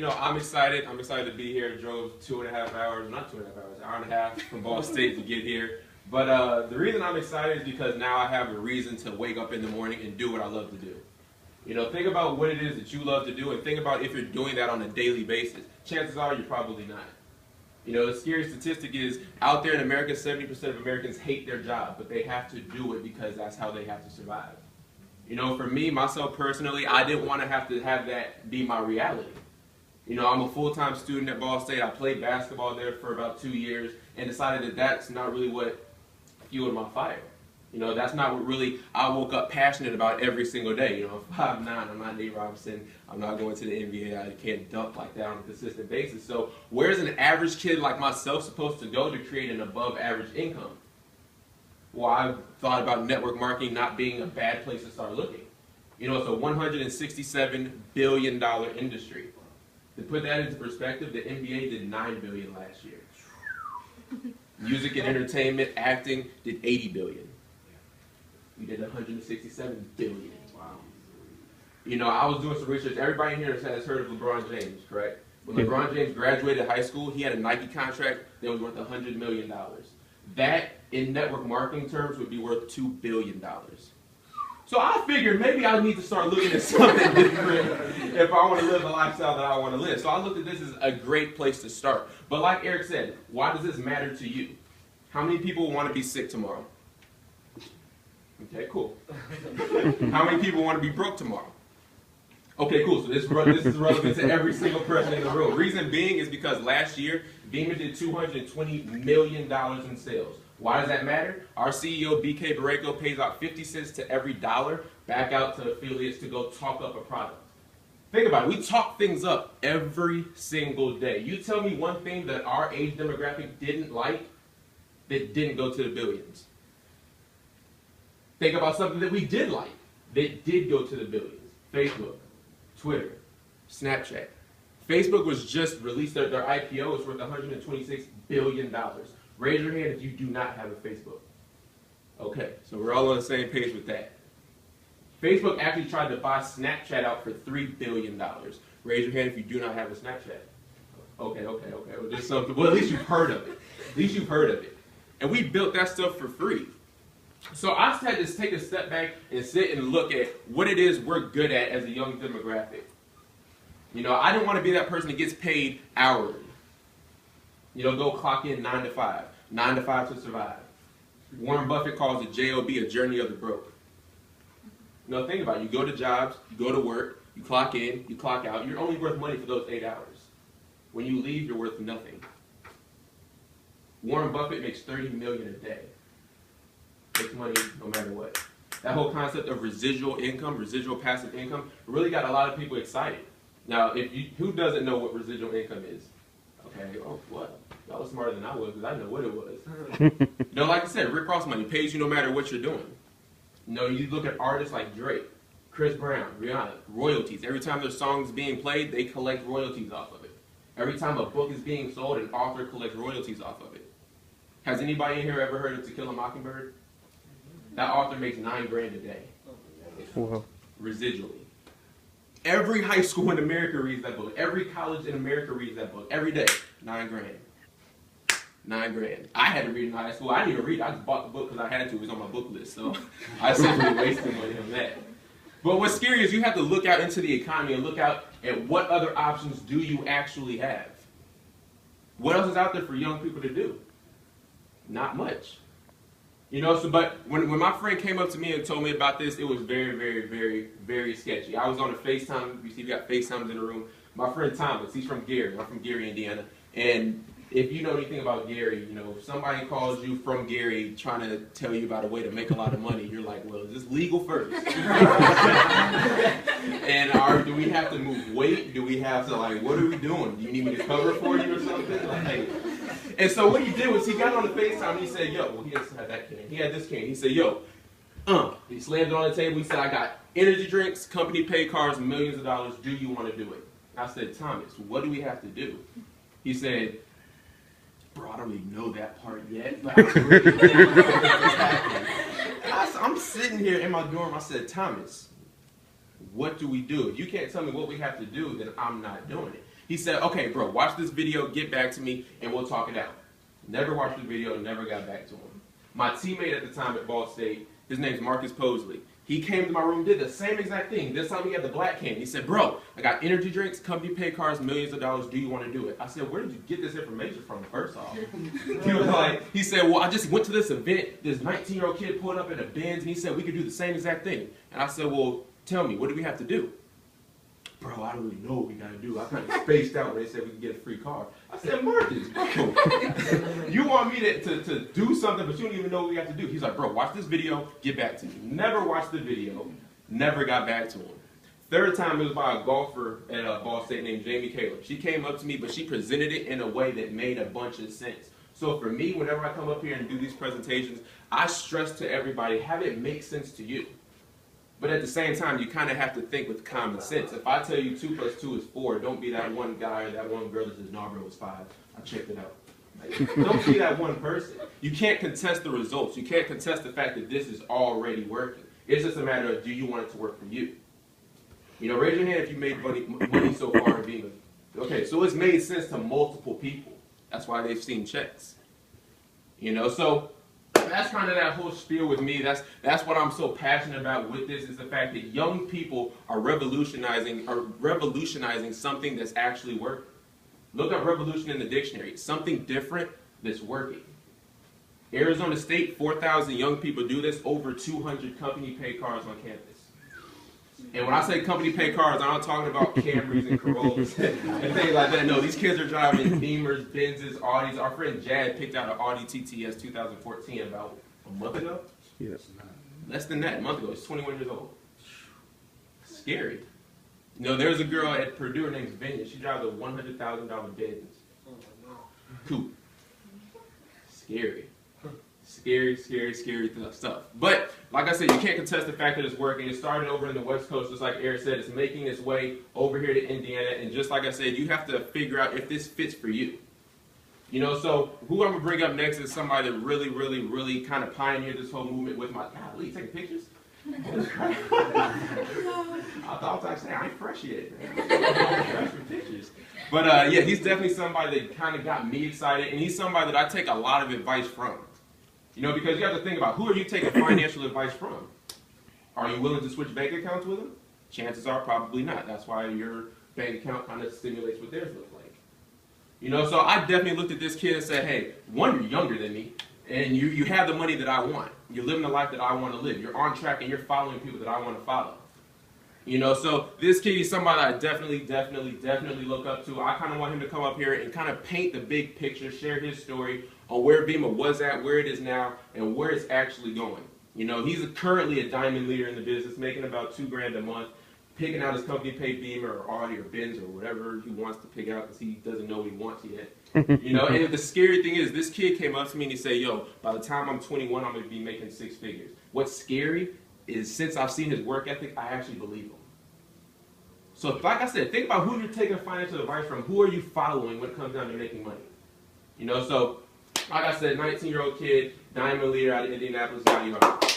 I'm excited. I'm excited to be here. Drove 2.5 hours, not 2.5 hours, an hour and a half from Ball State to get here. But the reason I'm excited is because now I have a reason to wake up in the morning and do what I love to do. Think about what it is that you love to do, and think about if you're doing that on a daily basis. Chances are you're probably not. The scary statistic is out there in America, 70% of Americans hate their job, but they have to do it because that's how they have to survive. For me, myself personally, I didn't want to have that be my reality. I'm a full-time student at Ball State. I played basketball there for about 2 years and decided that that's not really what fueled my fire. That's not what really I woke up passionate about every single day. I'm 5'9", I'm not Nate Robinson, I'm not going to the NBA, I can't dunk like that on a consistent basis. So where's an average kid like myself supposed to go to create an above average income? Well, I've thought about network marketing not being a bad place to start looking. It's a $167 billion industry. To put that into perspective, the NBA did $9 billion last year. Music and entertainment, acting did $80 billion. We did $167 billion. Wow. I was doing some research. Everybody in here has heard of LeBron James, correct? When LeBron James graduated high school, he had a Nike contract that was worth $100 million. That, in network marketing terms, would be worth $2 billion. So I figured maybe I need to start looking at something different if I want to live the lifestyle that I want to live. So I looked at this as a great place to start. But like Eric said, why does this matter to you? How many people want to be sick tomorrow? Okay, cool. How many people want to be broke tomorrow? Okay, cool. So this is relevant to every single person in the room. Reason being is because last year, Beamer did $220 million in sales. Why does that matter? Our CEO, BK Barreto, pays out 50 cents to every dollar back out to affiliates to go talk up a product. Think about it. We talk things up every single day. You tell me one thing that our age demographic didn't like that didn't go to the billions. Think about something that we did like that did go to the billions. Facebook, Twitter, Snapchat. Facebook was just released their IPO. It's worth $126 billion. Raise your hand if you do not have a Facebook. Okay, so we're all on the same page with that. Facebook actually tried to buy Snapchat out for $3 billion. Raise your hand if you do not have a Snapchat. Okay. Well, just something. Well, at least you've heard of it. And we built that stuff for free. So I just had to take a step back and sit and look at what it is we're good at as a young demographic. I didn't want to be that person that gets paid hourly. Go clock in 9 to 5. 9 to 5 to survive. Warren Buffett calls it JOB, a journey of the broke. Think about it. You go to jobs, you go to work, you clock in, you clock out. You're only worth money for those 8 hours. When you leave, you're worth nothing. Warren Buffett makes $30 million a day. Makes money no matter what. That whole concept of residual income, residual passive income, really got a lot of people excited. Now, who doesn't know what residual income is? Okay, oh, what? Y'all are smarter than I was because I know what it was. Like I said, Rick Ross money pays you no matter what you're doing. You look at artists like Drake, Chris Brown, Rihanna, royalties. Every time their song is being played, they collect royalties off of it. Every time a book is being sold, an author collects royalties off of it. Has anybody in here ever heard of To Kill a Mockingbird? That author makes $9 grand a day. Wow. Residually. Every high school in America reads that book. Every college in America reads that book. Every day. $9 grand. $9 grand. I had to read in high school. I didn't even read it. I just bought the book because I had to. It was on my book list. So I essentially wasted money on that. But what's scary is you have to look out into the economy and look out at what other options do you actually have. What else is out there for young people to do? Not much. But when my friend came up to me and told me about this, it was very, very, very, very sketchy. I was on a FaceTime. You see, we got FaceTimes in the room. My friend Thomas, he's from Gary. I'm from Gary, Indiana. And if you know anything about Gary, if somebody calls you from Gary trying to tell you about a way to make a lot of money, you're like, well, is this legal first? And do we have to move weight? Do we have to, what are we doing? Do you need me to cover for you or something? And so what he did was he got on the FaceTime and he said, he doesn't have that cane. He had this cane. He said, he slammed it on the table. He said, I got energy drinks, company paid cars, millions of dollars. Do you want to do it? I said, Thomas, what do we have to do? He said, bro, I don't even know that part yet, but I'm really I'm sitting here in my dorm. I said, Thomas, what do we do? If you can't tell me what we have to do, then I'm not doing it. He said, okay, bro, watch this video, get back to me, and we'll talk it out. Never watched the video, never got back to him. My teammate at the time at Ball State, his name's Marcus Posley. He came to my room, did the same exact thing. This time he had the black can. He said, bro, I got energy drinks, company pay cards, millions of dollars. Do you want to do it? I said, where did you get this information from, first off? He said, well, I just went to this event. This 19-year-old kid pulled up in a Benz, and he said we could do the same exact thing. And I said, well, tell me, what do we have to do? Bro, I don't really know what we got to do. I kind of spaced out when they said we could get a free car. I said, Marcus, bro, you want me to do something, but you don't even know what we have to do. He's like, bro, watch this video, get back to me. Never watched the video, never got back to him. Third time it was by a golfer at Ball State named Jamie Caleb. She came up to me, but she presented it in a way that made a bunch of sense. So for me, whenever I come up here and do these presentations, I stress to everybody, have it make sense to you. But at the same time, you kind of have to think with common sense. If I tell you 2 + 2 is 4, don't be that one guy or that one girl that says, no, bro, it's 5. I checked it out. Like, don't be that one person. You can't contest the results. You can't contest the fact that this is already working. It's just a matter of, do you want it to work for you? You know, raise your hand if you made money so far in Beamer. Okay, so it's made sense to multiple people. That's why they've seen checks. You know, so that's kind of that whole spiel with me. That's what I'm so passionate about with this, is the fact that young people are revolutionizing something that's actually working. Look up revolution in the dictionary. Something different that's working. Arizona State, 4,000 young people do this, over 200 company pay cars on campus. And when I say company pay cars, I'm not talking about Camrys and Corollas and things like that. No, these kids are driving Beamers, Benzes, Audis. Our friend Jad picked out an Audi TTS 2014 about a month ago. Yes. Less than that, a month ago. He's 21 years old. Scary. You know, there's a girl at Purdue, her name's Vinny. She drives a $100,000 Benz. Coupe. Scary. Scary, scary, scary stuff. But, like I said, you can't contest the fact that it's working. It started over in the West Coast, just like Eric said. It's making its way over here to Indiana. And just like I said, you have to figure out if this fits for you. You know, so who I'm going to bring up next is somebody that really, really, really kind of pioneered this whole movement with my... God, you taking pictures? I thought I was like saying, I ain't fresh yet. Fresh for pictures. But, yeah, he's definitely somebody that kind of got me excited. And he's somebody that I take a lot of advice from. You know, because you have to think about, who are you taking financial advice from? Are you willing to switch bank accounts with them? Chances are probably not. That's why your bank account kind of stimulates what theirs look like. You know, so I definitely looked at this kid and said, hey, one, you're younger than me, and you have the money that I want. You're living the life that I want to live. You're on track, and you're following people that I want to follow. You know, so this kid is somebody I definitely look up to. I kind of want him to come up here and kind of paint the big picture, share his story on where Beamer was at, where it is now, and where it's actually going. You know, he's currently a diamond leader in the business, making about $2,000 a month, picking out his company paid Beamer or Audi or Benz or whatever he wants to pick out because he doesn't know what he wants yet. You know, and the scary thing is, this kid came up to me and he said, yo, by the time I'm 21, I'm going to be making 6 figures. What's scary is, since I've seen his work ethic, I actually believe him. So, like I said, think about who you're taking financial advice from. Who are you following when it comes down to making money? You know, so, like I said, 19-year-old kid, diamond leader out of Indianapolis, Johnny Hart.